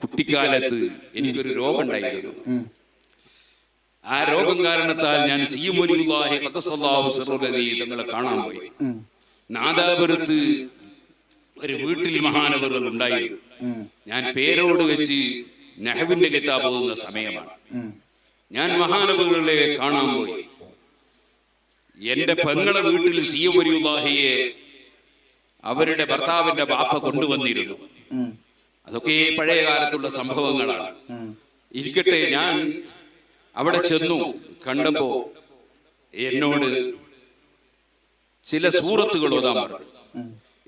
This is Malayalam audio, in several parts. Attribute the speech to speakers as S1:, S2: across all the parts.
S1: കുട്ടിക്കാലത്ത് എനിക്കൊരു രോഗം ഉണ്ടായിരുന്നു. ആ രോഗം കാരണത്താൽ ഞാൻ സയ്യിദുല്ലാഹി ഖദ്ദസല്ലാഹു സിർറഹു തങ്ങളെ കാണാൻ പോയി. നാദാപുരത്ത് ഒരു വീട്ടിൽ മഹാനവറുകൾ ഉണ്ടായിരുന്നു. ഞാൻ പേരോട് വെച്ച് നഹ്വിന്റെ കിതാബ് ഓതുന്ന സമയമാണ്. ഞാൻ മഹാനവറുകളെ കാണാൻ പോയി. എന്റെ പെങ്ങളെ വീട്ടിൽ സയ്യിദുല്ലാഹിയെ അവരുടെ ഭർത്താവിന്റെ ബാപ്പ കൊണ്ടുവന്നിരുന്നു. അതൊക്കെ പഴയ കാലത്തുള്ള സംഭവങ്ങളാണ്. ഇരിക്കട്ടെ, ഞാൻ അവിടെ ചെന്നു. കണ്ടപ്പോ എന്നോട് ചില സൂറത്തുകൾ ഓതാൻ പറഞ്ഞു.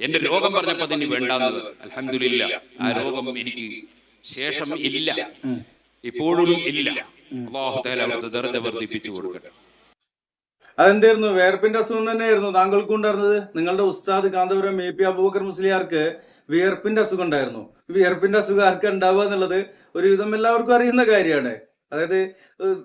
S1: എന്റെ രോഗം പറഞ്ഞപ്പോ അതിന് വേണ്ടാന്നത്. അൽഹംദുലില്ലാ, ആ രോഗം എനിക്ക് ശേഷം ഇല്ല, ഇപ്പോഴും ഇല്ല. അല്ലാഹു തആല അവിടുത്തെ ദർജ വർദ്ധിപ്പിച്ചു കൊടുക്കട്ടെ.
S2: അതെന്തായിരുന്നു? വേർപ്പിന്റെ അസുഖം തന്നെയായിരുന്നു താങ്കൾക്കും ഉണ്ടായിരുന്നത്? നിങ്ങളുടെ ഉസ്താദ് കാന്തപുരം AP അബൂബക്കർ മുസ്ലിയാർക്ക് വിയർപ്പിന്റെ അസുഖം ഉണ്ടായിരുന്നു. വിയർപ്പിന്റെ അസുഖം ആർക്ക് ഉണ്ടാവുക എന്നുള്ളത് ഒരുവിധം എല്ലാവർക്കും അറിയുന്ന കാര്യമാണ്. അതായത്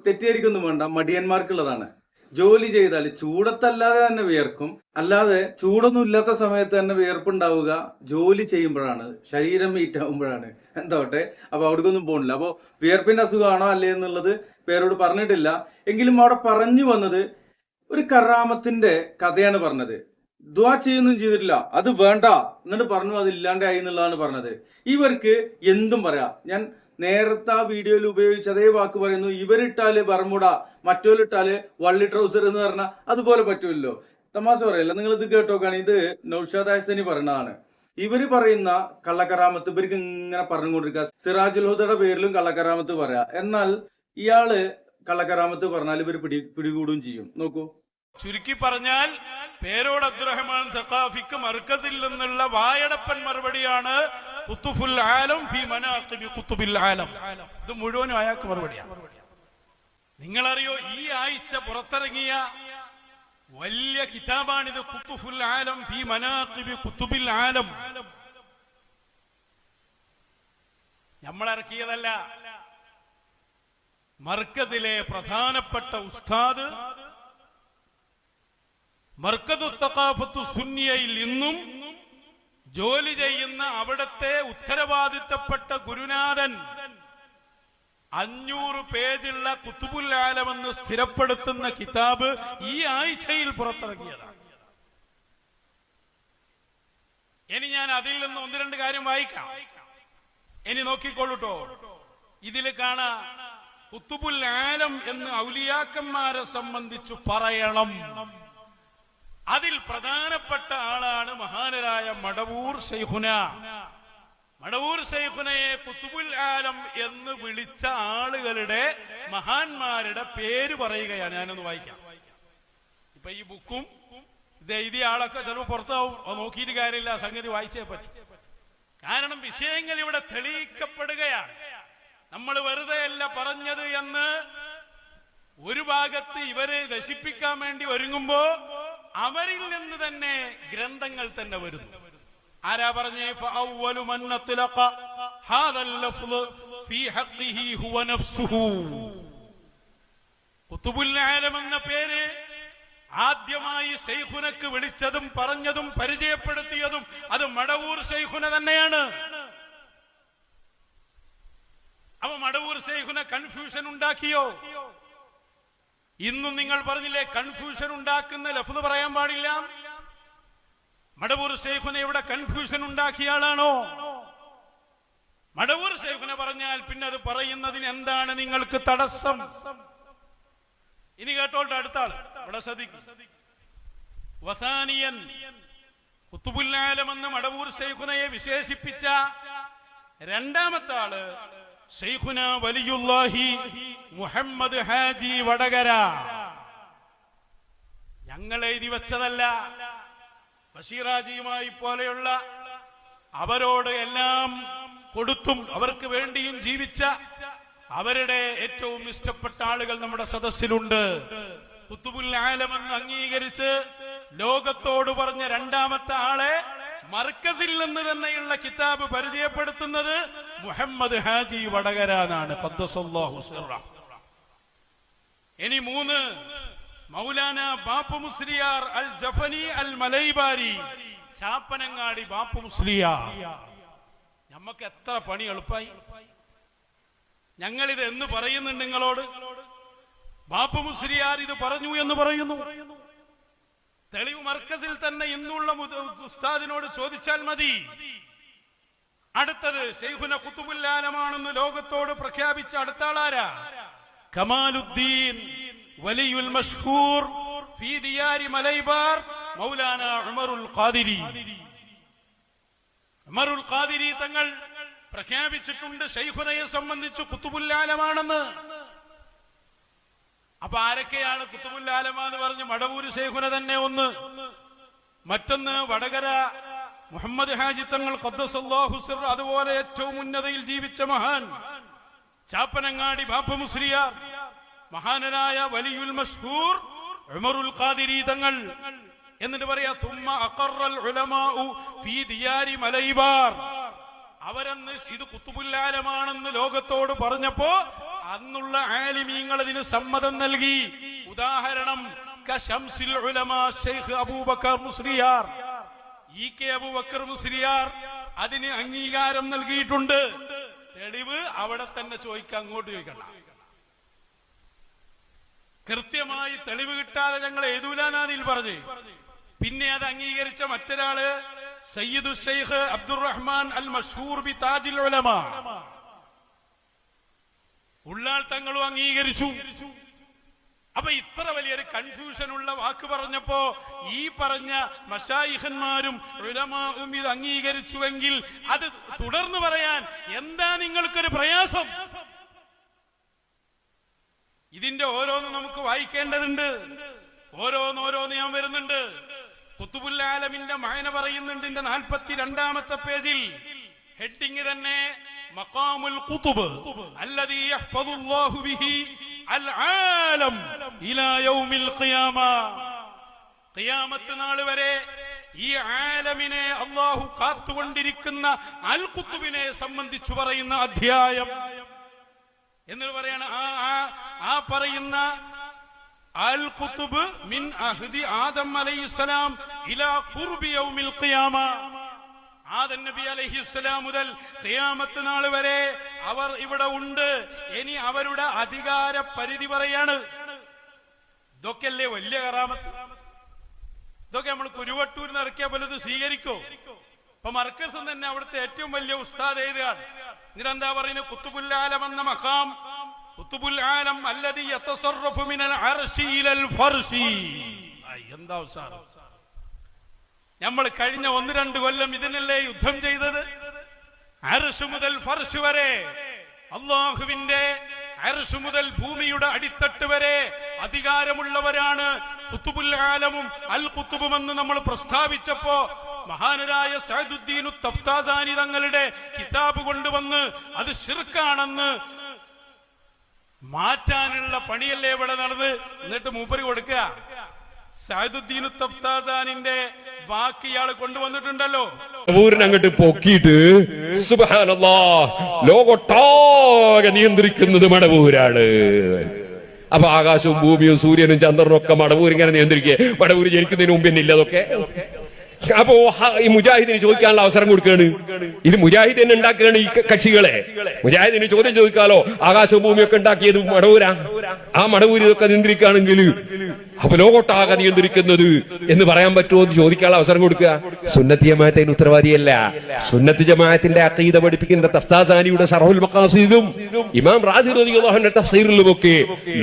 S2: തെറ്റിദ്ധരിക്കൊന്നും വേണ്ട, മടിയന്മാർക്കുള്ളതാണ്. ജോലി ചെയ്താൽ ചൂടത്തല്ലാതെ തന്നെ വിയർക്കും, അല്ലാതെ ചൂടൊന്നും ഇല്ലാത്ത സമയത്ത് തന്നെ വിയർപ്പുണ്ടാവുക ജോലി ചെയ്യുമ്പോഴാണ്, ശരീരം ഹീറ്റാവുമ്പോഴാണ്. എന്താവട്ടെ, അപ്പൊ അവിടേക്കൊന്നും പോകണില്ല. അപ്പൊ വിയർപ്പിന്റെ അസുഖമാണോ അല്ലേ എന്നുള്ളത് പേരോട് പറഞ്ഞിട്ടില്ല. എങ്കിലും അവിടെ പറഞ്ഞു വന്നത് ഒരു കറാമത്തിന്റെ കഥയാണ് പറഞ്ഞത്. ദുആ ചെയ്യുന്നും ചെയ്തിട്ടില്ല, അത് വേണ്ട എന്നിട്ട് പറഞ്ഞു അത് ഇല്ലാണ്ടായി എന്നുള്ളതാണ് പറഞ്ഞത്. ഇവർക്ക് എന്തും പറയാം. ഞാൻ നേരത്തെ ആ വീഡിയോയിൽ ഉപയോഗിച്ച അതേ വാക്ക് പറയുന്നു. ഇവരിട്ടാല് ബർമുട, മറ്റോലിട്ടാല് വള്ളി ട്രൗസർ എന്ന് പറഞ്ഞാൽ അതുപോലെ പറ്റൂല്ലോ. തമാശ പറയല്ല, നിങ്ങൾ ഇത് കേട്ടോക്കാണ്. ഇത് നൗഷാദ് ഹസനി പറയുന്നതാണ്. ഇവര് പറയുന്ന കള്ളക്കറാമത്ത് ഇവർക്ക് ഇങ്ങനെ പറഞ്ഞുകൊണ്ടിരിക്കുക. സിറാജുൽ ഹുദയുടെ പേരിലും കള്ളക്കറാമത്ത് പറയാ. എന്നാൽ ഇയാള് കള്ളക്കറാമത്ത് പറഞ്ഞാൽ ഇവർ പിടികൂടുകയും ചെയ്യും. നോക്കൂ.
S3: ചുരുക്കി പറഞ്ഞാൽ പേരോട് അബ്ദുറഹ്മാൻ സഖാഫിക്ക് മർക്കസിൽ നിന്നുള്ള വായടപ്പൻ മറുപടിയാണ് ഖുത്ബുൽ ആലം ഫീ മനാഖിബി ഖുത്ബിൽ ആലം. ഇത് മുഴുവനും അയാൾക്ക് മറുപടിയാണ്. നിങ്ങളറിയോ, ഈ ആഴ്ച പുറത്തിറങ്ങിയ വലിയ കിതാബാണിത്, ഖുത്ബുൽ ആലം ഫീ മനാഖിബി ഖുത്ബിൽ ആലം. നമ്മളിറക്കിയതല്ല. മർക്കസിലെ പ്രധാനപ്പെട്ട ഉസ്താദ് മർക്കദു സഖാഫത്തു സുന്നിയയിൽ ഇന്നും ജോലി ചെയ്യുന്ന അവിടത്തെ ഉത്തരവാദിത്തപ്പെട്ട ഗുരുനാഥൻ 500 പേജുള്ള ഖുത്ബുൽ ആലം എന്ന് സ്ഥിരപ്പെടുത്തുന്ന കിതാബ് ഈ ആഴ്ചയിൽ പുറത്തിറങ്ങിയതാണ്. ഇനി ഞാൻ അതിൽ നിന്ന് 1-2 കാര്യം വായിക്കാം. ഇനി നോക്കിക്കോളൂട്ടോ. ഇതിൽ കാണാ ഖുത്ബുൽ ആലം എന്ന് ഔലിയാക്കന്മാരെ സംബന്ധിച്ചു പറയണം. അതിൽ പ്രധാനപ്പെട്ട ആളാണ് മഹാനരായ മടവൂർ ശൈഖുന. മടവൂർ ശൈഖുനയെ ഖുത്ബുൽ ആലം എന്ന് വിളിച്ച ആളുകളുടെ മഹാന്മാരുടെ പേര് പറയുകയാണ്. ഞാനൊന്ന് വായിക്കാം. ഇപ്പൊ ഈ ബുക്കും ഇത് എഴുതിയ ആളൊക്കെ ചിലപ്പോൾ പുറത്താവും, നോക്കിയിട്ട് കാര്യമില്ല, സംഗതി വായിച്ചേ പറ്റി. കാരണം വിഷയങ്ങൾ ഇവിടെ തെളിയിക്കപ്പെടുകയാണ്. നമ്മൾ വെറുതെ അല്ല പറഞ്ഞത് എന്ന് ഒരു ഭാഗത്ത് ഇവരെ നശിപ്പിക്കാൻ വേണ്ടി ഒരുങ്ങുമ്പോ അവരിൽ നിന്ന് തന്നെ ഗ്രന്ഥങ്ങൾ തന്നെ വരുന്നു. ആരാ പറഞ്ഞേ? ഫഅവ്വലു മൻ അത്ലഖ ഹാദൽ ലഫ്ള് ഫീ ഹഖ്ഖിഹി ഹുവ നഫ്സുഹു. ഖുത്ബുൽ ആലം എന്ന പേര് ആദ്യമായി ശൈഖുനക്ക് വിളിച്ചതും പറഞ്ഞതും പരിചയപ്പെടുത്തിയതും അത് മടവൂർ ശൈഖുന തന്നെയാണ്. അപ്പൊ മടവൂർ ശൈഖുന കൺഫ്യൂഷൻ ഉണ്ടാക്കിയോ? ഇന്നും നിങ്ങൾ പറഞ്ഞില്ലേ കൺഫ്യൂഷൻ ഉണ്ടാക്കുന്ന ലഫ്ള് പറയാൻ പാടില്ല. മടവൂർ ശൈഖുന ഇവിടെ കൺഫ്യൂഷൻ ഉണ്ടാക്കിയ ആളാണോ? മടവൂർ ശൈഖുന പറഞ്ഞാൽ പിന്നെ അത് പറയുന്നതിന് എന്താണ് നിങ്ങൾക്ക് തടസ്സം? ഇനി കേട്ടോട്ടെ, അടുത്ത ആള് ഇവിടെ ശ്രദ്ധിക്കും. വസാനിയൻ ഖുത്ബുൽ ആലം എന്ന് മടവൂർ ശൈഖുനയെ വിശേഷിപ്പിച്ച രണ്ടാമത്തെ ആള് ശൈഖുന വലിയുല്ലാഹി മുഹമ്മദ് ഹാജി വടകര. ഞങ്ങൾ എഴുതി വെച്ചതല്ല. ബഷീറാജിയുമായി പോലെയുള്ള അവരോട് എല്ലാം കൊടുത്തും അവർക്ക് വേണ്ടിയും ജീവിച്ച അവരുടെ ഏറ്റവും ഇഷ്ടപ്പെട്ട ആളുകൾ നമ്മുടെ സദസ്സിലുണ്ട്. ഖുത്ബുൽ ആലം എന്ന് അംഗീകരിച്ച് ലോകത്തോട് പറഞ്ഞ രണ്ടാമത്തെ ആളെ മർക്കസിൽ നിന്ന് തന്നെയുള്ള കിതാബ് പരിചയപ്പെടുത്തുന്നത് മുഹമ്മദ് ഹാജി വടകര എന്നാണ്. ഖദ്ദസല്ലാഹു സിർറഹു. ഇനി 3 മൗലാന ബാപ്പു മുസ്ലിയാർ അൽ ജഫനി അൽ മലൈബാരി, ചാപ്പനങ്ങാടി ബാപ്പു മുസ്ലിയാർ. നമുക്ക് എത്ര പണി എളുപ്പമായി. ഞങ്ങളിത് എന്ന് പറയുന്നുണ്ട് നിങ്ങളോട്? ബാപ്പു മുസ്ലിയാർ ഇത് പറഞ്ഞു എന്ന് പറയുന്നു. തെളിവ് മർക്കസിൽ തന്നെ ഇന്നുള്ള ഉസ്താദിനോട് ചോദിച്ചാൽ മതി. അടുത്തത് ശൈഖുന ഖുതുബുൽ ആലമാണെന്ന് ലോകത്തോട് പ്രഖ്യാപിച്ച അടുത്ത ആളാരാ? കമാലുദ്ദീൻ വലിയുൽ മഷ്ഹൂർ ഫീ ദിയാരി മലൈബാർ മൗലാന ഉമറുൽ ഖാദിരി. ഉമറുൽ ഖാദിരി തങ്ങൾ പ്രഖ്യാപിച്ചിട്ടുണ്ട് ശൈഖുനയെ സംബന്ധിച്ച് ഖുതുബുൽ ആലമാണെന്ന്. അപ്പൊ ആരൊക്കെയാണ് ഖുതുബുൽ ആലമ എന്ന് പറഞ്ഞ്? മടവൂര് ശൈഖുന തന്നെ ഒന്ന്. മറ്റൊന്ന് വടകര മുഹമ്മദ് ഹാജി തങ്ങൾ ഖദ്ദസല്ലാഹു സിർ, അതുപോലെ ഏറ്റവും ഉന്നതയിൽ ജീവിച്ച മഹാൻ ചാപ്പനങ്ങാടി ബാപ്പ മുസ്ലിയാർ, മഹാനരായ വലിയുൽ മഷ്ഹൂർ ഉമറുൽ ഖാദിരി തങ്ങൾ. എന്നിട്ട് പറയാ സുമ്മ അഖറൽ ഉലമാഉ ഫീ ദിയാരി മലൈബാർ. അവരന്ന് ഇത് ഖുതുബുൽ ആലമാണെന്ന് ലോകത്തോട് പറഞ്ഞപ്പോ അന്നുള്ള ആലിമീങ്ങൾ അതിന് സമ്മതം നൽകി. ഉദാഹരണം കശംസിൽ ഉലമാ ശൈഖ് അബൂബക്കർ മുസ്ലിയാർ, ഇ.കെ. അബൂബക്കർ മുസ്ലിയാർ അതിന് അംഗീകാരം നൽകിയിട്ടുണ്ട്. തെളിവ് അവിടെ തന്നെ ചോദിക്കാം, അങ്ങോട്ട് ചോദിക്കണ്ട. കൃത്യമായി തെളിവ് കിട്ടാതെ ഞങ്ങൾ എഴുതൂലാനാതിൽ പറഞ്ഞു. പിന്നെ അത് അംഗീകരിച്ച മറ്റൊരാള് സയ്യിദു ശൈഖ് അബ്ദുറഹ്മാൻ അൽ മഷ്ഹൂർ ബി താജിൽ ഉലമ, ഉള്ളാൾ തങ്ങളും അംഗീകരിച്ചു. അപ്പൊ ഇത്ര വലിയൊരു കൺഫ്യൂഷൻ ഉള്ള വാക്ക് പറഞ്ഞപ്പോ ഈ പറഞ്ഞ മശായിഖന്മാരും ഉലമാഉം ഇത് അംഗീകരിച്ചുവെങ്കിൽ അത് തുടർന്ന് പറയാൻ എന്താ നിങ്ങൾക്കൊരു പ്രയാസം? ഇതിന്റെ ഓരോന്ന് നമുക്ക് വായിക്കേണ്ടതുണ്ട്. ഓരോന്ന് ഞാൻ വരുന്നുണ്ട്. ഖുതുബുൽ ആലമിന്റെ മഅന പറയുന്നുണ്ട്. 42-ാമത്തെ പേജിൽ ഹെഡിങ് തന്നെ മഖാമുൽ ഖുതുബ് അല്ലദീ യഹ്ഫദുല്ലാഹു ബിഹി അൽ ആലം ഇലാ യൗമിൽ ഖിയാമ. ഖിയാമത്ത് നാൾ വരെ ഈ ആലമിനെ അല്ലാഹു കാത്തുകൊണ്ടിരിക്കുന്ന അൽ ഖുതുബിനെ സംബന്ധിച്ചു പറയുന്ന അധ്യായം എന്ന് പറയാണ്. ആ പറയുന്ന അൽ ഖുതുബ് മിൻ അഹ്ദി ആദം അലൈഹിസ്സലാം ഇലാ ഖുർബി യൗമിൽ ഖിയാമ. ആദം നബി അലൈഹിസ്സലാം മുതൽ ഖിയാമത്ത് നാൾ വരെ അവർ ഇവിടെ ഉണ്ട്. ഇനി അവരുടെ അധികാര പരിധി പറയാണ്. ഇതൊക്കെയല്ലേ വലിയ കറാമത്ത്? ഇതൊക്കെ നമ്മൾ കുരുവട്ടൂരിൽ ഇറക്കിയ പോലത് സ്വീകരിക്കോ? അപ്പൊ മർക്കസ് തന്നെ അവിടുത്തെ ഏറ്റവും വലിയ ഉസ്താദ് എഴുതുകയാണ്. ഇതിനെന്താ പറയുന്നത്? ഖുതുബുൽ ആലം എന്ന മഖാം ഖുതുബുൽ ആലം അല്ലദീ യതസറഫു മിനൽ അർശി ഇലൽ ഫർശി. എന്താ ഉസ്താദ്, നമ്മൾ കഴിഞ്ഞ 1-2 കൊല്ലം ഇതിനല്ലേ യുദ്ധം ചെയ്തത്? അർശ് മുതൽ ഫർശ് വരെ, അല്ലാഹുവിന്റെ അർശ് മുതൽ ഭൂമിയുടെ അടിത്തട്ട് വരെ അധികാരമുള്ളവരാണ് ഖുതുബുൽ ആലമും അൽ ഖുതുബും എന്ന് നമ്മൾ പ്രസ്താവിച്ചപ്പോ മഹാനരായ സഅദുദ്ദീൻ തഫ്താസാനി തങ്ങളുടെ കിതാബ് കൊണ്ടുവന്ന് അത് ശിർക്കാണെന്ന് മാറ്റാനുള്ള പണിയല്ലേ ഇവിടെ നടന്ന്. എന്നിട്ട് മൂപ്പര് കൊടുക്കുക. സഅദുദ്ദീൻ തഫ്താസാനിന്റെ ബാക്കി ഇയാൾ കൊണ്ടുവന്നിട്ടുണ്ടല്ലോ.
S4: അങ്ങോട്ട് പൊക്കിയിട്ട് സുബ്ഹാനല്ലാഹ് ലോകൊട്ടാകെ നിയന്ത്രിക്കുന്നത് മടവൂരാണ്. അപ്പൊ ആകാശവും ഭൂമിയും സൂര്യനും ചന്ദ്രനും ഒക്കെ മടവൂർ ഇങ്ങനെ നിയന്ത്രിക്കുക. മടവൂർ ജനിക്കുന്നതിന് മുമ്പ് തന്നെ ഇല്ല അതൊക്കെ. അപ്പോ ഈ മുജാഹിദിന് ചോദിക്കാനുള്ള അവസരം കൊടുക്കുകയാണ്. ഇത് മുജാഹിദ് തന്നെ ഉണ്ടാക്കുകയാണ് ഈ കക്ഷികളെ. മുജാഹിദിന് ചോദ്യം ചോദിക്കാലോ, ആകാശവും ഭൂമിയൊക്കെ ഉണ്ടാക്കിയത് മടവൂരാ. ആ മടവൂര് ഇതൊക്കെ നിയന്ത്രിക്കുകയാണെങ്കിൽ അപ്പൊ ലോകോട്ടാകെ നിയന്ത്രിക്കുന്നത് എന്ന് പറയാൻ പറ്റുമോ എന്ന് ചോദിക്കാനുള്ള അവസരം കൊടുക്കുക. സുന്നത്തി ജമാഅത്തിന് ഉത്തരവാദിയല്ല. സുന്നത്ത് ജമാഅത്തിന്റെ അഖീദ പഠിപ്പിക്കുന്ന തഫ്താസാനിയുടെ സറഹുൽ മഖാസിദിലും ഇമാം റാസി റളിയല്ലാഹു അൻഹുവിന്റെ തഫ്സീറിലുമൊക്കെ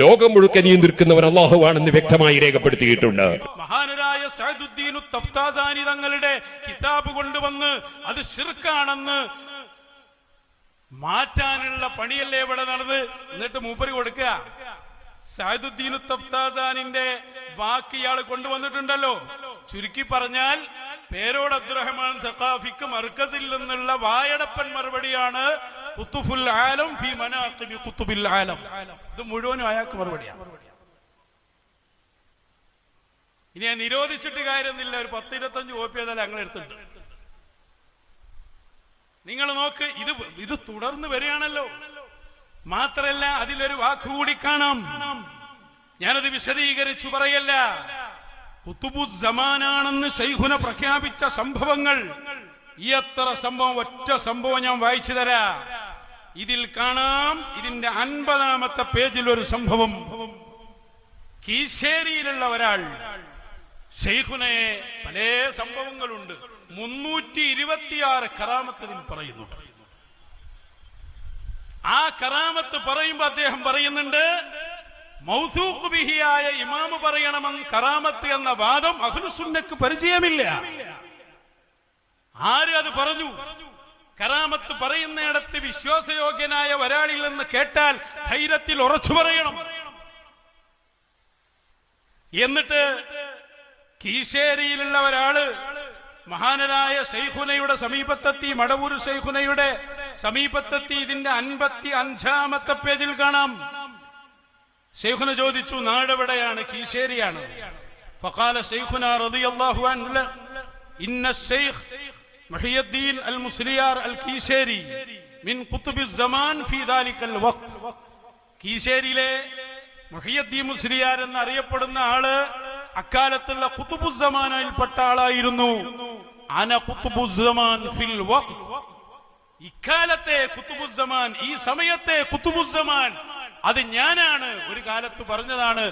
S4: ലോകം മുഴുവൻ നിയന്ത്രിക്കുന്നവൻ അല്ലാഹുവാണെന്ന് വ്യക്തമായി രേഖപ്പെടുത്തിയിട്ടുണ്ട്.
S3: മഹാനരായ സഅദുദ്ദീൻ തഫ്താസാനി തങ്ങളുടെ കിതാബ് കൊണ്ടുവന്ന് അത് ശിർക്കാണെന്ന് മാറ്റാനുള്ള പണിയല്ലേ ഇവിടെ നടന്ന്. എന്നിട്ട് മൂപ്പര് കൊടുക്കുക. സഅദുദ്ദീൻ തഫ്താസാനിന്റെ ബാക്കി ഇയാൾ കൊണ്ടുവന്നിട്ടുണ്ടല്ലോ. ചുരുക്കി പറഞ്ഞാൽ പേരോട് അബ്ദുറഹ്മാൻ സഖാഫിക്ക് മർക്കസിൽ നിന്നുള്ള വായടപ്പൻ മറുപടിയാണ് ഖുതുബുൽ ആലം ഫീ മനാഖിബി ഖുതുബിൽ ആലം. ഇത് മുഴുവനും അയാൾക്ക് മറുപടിയാണ്. ഇനി ഞാൻ നിരോധിച്ചിട്ട് കാര്യമൊന്നുമില്ല. ഒരു 10-25 കോപ്പി ഏതായാലും ഞങ്ങൾ എടുത്തിട്ടുണ്ട്. നിങ്ങൾ നോക്ക്, ഇത് തുടർന്ന് വരികയാണല്ലോ. മാത്രല്ല അതിലൊരു വാക്കുകൂടി കാണാം. ഞാനത് വിശദീകരിച്ചു പറയല്ല. ഖുതുബുസ് സമാനാണെന്ന് ശൈഖുന പ്രഖ്യാപിച്ച സംഭവങ്ങൾ, ഈ എത്ര സംഭവം, ഒറ്റ സംഭവം ഞാൻ വായിച്ചു തരാം. ഇതിൽ കാണാം ഇതിന്റെ 50-ാമത്തെ പേജിൽ ഒരു സംഭവം. കീശേരിയിലുള്ള ഒരാൾ ശൈഖുനയെ, പല സംഭവങ്ങളുണ്ട്, 326 കറാമത്തിൽ പറയുന്നു. ആ കറാമത്ത് പറയുമ്പോ അദ്ദേഹം പറയുന്നുണ്ട്, മൗസൂഖ് ബിഹിയായ ഇമാമ് പറയണമെന്ന് കറാമത്ത് എന്ന വാദം അഹ്ലുസുന്നക്ക് പരിചയമില്ല. ആര് അത് പറഞ്ഞു? കറാമത്ത് പറയുന്നിടത്ത് വിശ്വാസയോഗ്യനായ ഒരാളിൽ നിന്ന് കേട്ടാൽ ധൈര്യത്തിൽ ഉറച്ചു പറയണം. എന്നിട്ട് കീശേരിയിലുള്ള ഒരാള് മഹാനരായ ശൈഖുനയുടെ സമീപത്തെത്തി, മടവൂർ ശൈഖുനയുടെ സമീപത്തെത്തി. ഇതിന്റെ 55-ാമത്തെ പേജിൽ കാണാം. ശൈഖുന ചോദിച്ചു, നാടെവിടെയാണ്? കീശേരിയാണ്. ഫഖാല ശൈഖുന റളിയല്ലാഹു അൻഹു ഇന്ന ശൈഖ് മുഹിയുദ്ദീൻ അൽ മുസ്ലിയാർ അൽ കീശേരി മിൻ ഖുത്ബിസ് സമാൻ ഫീ ദാലിക്കൽ വഖ്ത്. കീശേരിയിലെ മുഹിയുദ്ദീൻ മുസ്ലിയാർ എന്നറിയപ്പെടുന്ന ആള് അക്കാലത്തുള്ള ഖുത്ബുസ്സമാനിൽപ്പെട്ട ആളായിരുന്നു. അന ഖുത്ബുസ്സമാൻ ഫിൽ വഖ്ത്, ഇക്കാലത്തെ ഖുത്ബുസ്സമാൻ, ഈ സമയത്തെ ഖുത്ബുസ്സമാൻ അത് ഞാനാണ്. ഒരു കാലത്ത് പറഞ്ഞതാണ്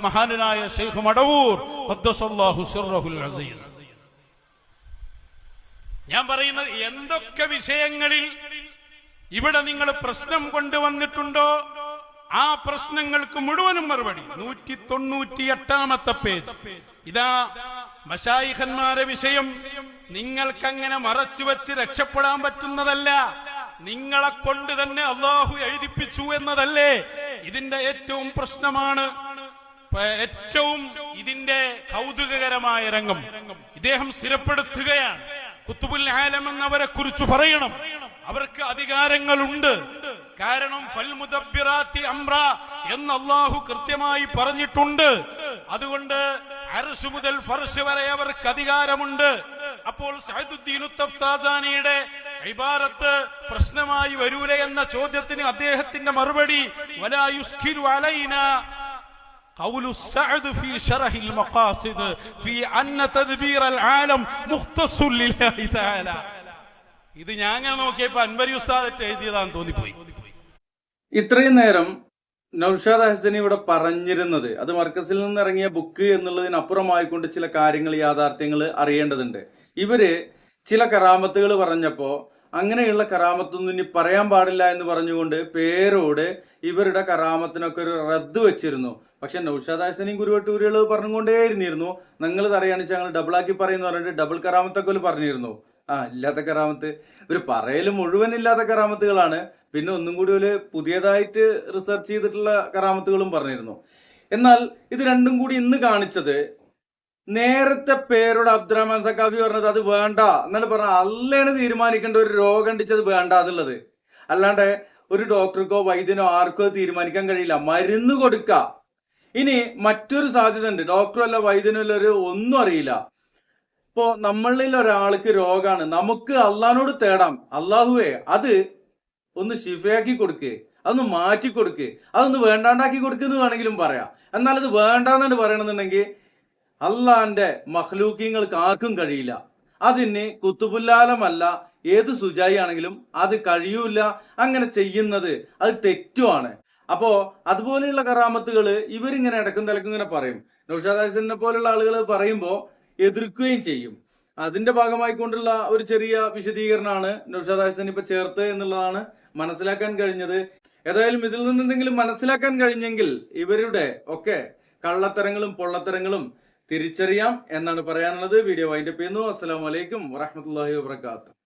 S3: മഹാനായ ശൈഖ് മടവൂർ ഖദ്ദസല്ലാഹു സിർറഹുൽ അസീസ്. ഞാൻ പറയുന്നത്, എന്തൊക്കെ വിഷയങ്ങളിൽ ഇവിടെ നിങ്ങൾ പ്രശ്നം കൊണ്ടുവന്നിട്ടുണ്ടോ ആ പ്രശ്നങ്ങൾക്ക് മുഴുവനും മറുപടി 198-ാമത്തെ പേജ്. ഇതാ മശായിഖന്മാരെ വിഷയം നിങ്ങൾക്കങ്ങനെ മറച്ചു വെച്ച് രക്ഷപ്പെടാൻ പറ്റുന്നതല്ല. നിങ്ങളെ കൊണ്ട് തന്നെ അള്ളാഹു എഴുതിപ്പിച്ചു എന്നതല്ലേ ഇതിന്റെ ഏറ്റവും പ്രശ്നമാണ്. ഏറ്റവും ഇതിന്റെ കൗതുകകരമായ രംഗം ഇദ്ദേഹം സ്ഥിരപ്പെടുത്തുകയാണ്. ഖുത്ബുൽ ആലം എന്നവരെ കുറിച്ച് പറയണം, അവർക്ക് അധികാരങ്ങളുണ്ട്. കാരണം ഫൽ മുദബ്ബിറാത്തി അംറ എന്ന് അല്ലാഹു കൃത്യമായി പറഞ്ഞിട്ടുണ്ട്. അതുകൊണ്ട് അർശ് മുതൽ ഫർശ് വരെ അവർക്ക് അധികാരമുണ്ട്. അപ്പോൾ സഅദുദ്ദീൻ തഫ്താസാനിയുടെ ഇബാറത്ത് പ്രശ്നമായി വരൂല എന്ന ചോദ്യത്തിന് അദ്ദേഹത്തിന്റെ മറുപടി വലാ യുസ്കിരു അലൈനാ قول السعد في شرح المقاصد في أن تدبير العالم مختص لله تعالى. ഇത് ഞാൻ നോക്കിയപ്പോ അൻവരി ഉസ്താദ് എഴുതിയതാന്ന് തോന്നിപ്പോയി.
S2: ഇത്രയും നേരം നൗഷാദ് ഹസനി ഇവിടെ പറഞ്ഞിരുന്നത് അത് മർക്കസിൽ നിന്ന് ഇറങ്ങിയ ബുക്ക് എന്നുള്ളതിനപ്പുറമായിക്കൊണ്ട് ചില കാര്യങ്ങൾ, യാഥാർത്ഥ്യങ്ങൾ അറിയേണ്ടതുണ്ട്. ഇവര് ചില കറാമത്തുകൾ പറഞ്ഞപ്പോ അങ്ങനെയുള്ള കറാമത്തൊന്നും ഇനി പറയാൻ പാടില്ല എന്ന് പറഞ്ഞുകൊണ്ട് പേരോട് ഇവരുടെ കറാമത്തിനൊക്കെ ഒരു റദ്ദ് വെച്ചിരുന്നു. പക്ഷെ നൗഷാദ് ഹസനിയും കുരുവട്ടൂരുകൾ പറഞ്ഞുകൊണ്ടേയിരുന്നിരുന്നു, നിങ്ങൾ അറിയാണെന്ന് വെച്ചാൽ ഞങ്ങൾ ഡബിളാക്കി പറയുന്ന പറഞ്ഞിട്ട് ഡബിൾ കറാമത്തൊക്കെ പറഞ്ഞിരുന്നു. ഇല്ലാത്ത കറാമത്ത് ഒരു പറയല് മുഴുവൻ ഇല്ലാത്ത കറാമത്തുകളാണ്. പിന്നെ ഒന്നും കൂടി ഒരു പുതിയതായിട്ട് റിസർച്ച് ചെയ്തിട്ടുള്ള കറാമത്തുകളും പറഞ്ഞിരുന്നു. എന്നാൽ ഇത് രണ്ടും കൂടി ഇന്ന് കാണിച്ചത്, നേരത്തെ പേരോട് അബ്ദുറഹ്മാൻ സഖാഫി പറഞ്ഞത് അത് വേണ്ട എന്നാലും പറഞ്ഞ അല്ലാണ് തീരുമാനിക്കേണ്ട ഒരു രോഗം ഉണ്ടിച്ചത് വേണ്ട എന്നുള്ളത്. അല്ലാണ്ട് ഒരു ഡോക്ടർക്കോ വൈദ്യനോ ആർക്കോ തീരുമാനിക്കാൻ കഴിയില്ല. മരുന്ന് കൊടുക്ക. ഇനി മറ്റൊരു സാധ്യത ഉണ്ട്, ഡോക്ടറും അല്ല വൈദ്യനും അല്ല, ഒരു ഒന്നും അറിയില്ല. ഇപ്പോ നമ്മളിൽ ഒരാൾക്ക് രോഗാണ്, നമുക്ക് അള്ളഹാനോട് തേടാം, അള്ളാഹുവേ അത് ഒന്ന് ശിഫയാക്കി കൊടുക്ക്, അതൊന്ന് മാറ്റി കൊടുക്ക്, അതൊന്ന് വേണ്ടാണ്ടാക്കി കൊടുക്കുന്നു വേണമെങ്കിലും പറയാം. എന്നാൽ അത് വേണ്ടാന്നാണ് പറയണമെന്നുണ്ടെങ്കിൽ അള്ളാന്റെ മഖ്ലൂക്കീങ്ങൾക്ക് ആർക്കും കഴിയില്ല. അതിന് കുത്തുബുല്ലാലമല്ല ഏത് സുജായി ആണെങ്കിലും അത് കഴിയൂല. അങ്ങനെ ചെയ്യുന്നത് അത് തെറ്റുമാണ്. അപ്പോ അതുപോലെയുള്ള കറാമത്തുകൾ ഇവരിങ്ങനെ ഇടക്കും തലക്കും ഇങ്ങനെ പറയും. നൗഷാദ് ഹസനെ പോലുള്ള ആളുകൾ പറയുമ്പോ എതിർക്കുകയും ചെയ്യും. അതിന്റെ ഭാഗമായിക്കൊണ്ടുള്ള ഒരു ചെറിയ വിശദീകരണമാണ് നൗഷാദ് ഹസൻ ഇപ്പൊ ചേർത്ത് എന്നുള്ളതാണ് മനസ്സിലാക്കാൻ കഴിഞ്ഞത്. ഏതായാലും ഇതിൽ നിന്ന് എന്തെങ്കിലും മനസ്സിലാക്കാൻ കഴിഞ്ഞെങ്കിൽ ഇവരുടെ ഒക്കെ കള്ളത്തരങ്ങളും പൊള്ളത്തരങ്ങളും തിരിച്ചറിയാം എന്നാണ് പറയാനുള്ളത്. വീഡിയോ വൈൻഡപ്പ് ചെയ്യുന്നു. അസ്സലാമു അലൈക്കും വറഹ്മത്തുള്ളാഹി വബറകാതുഹു.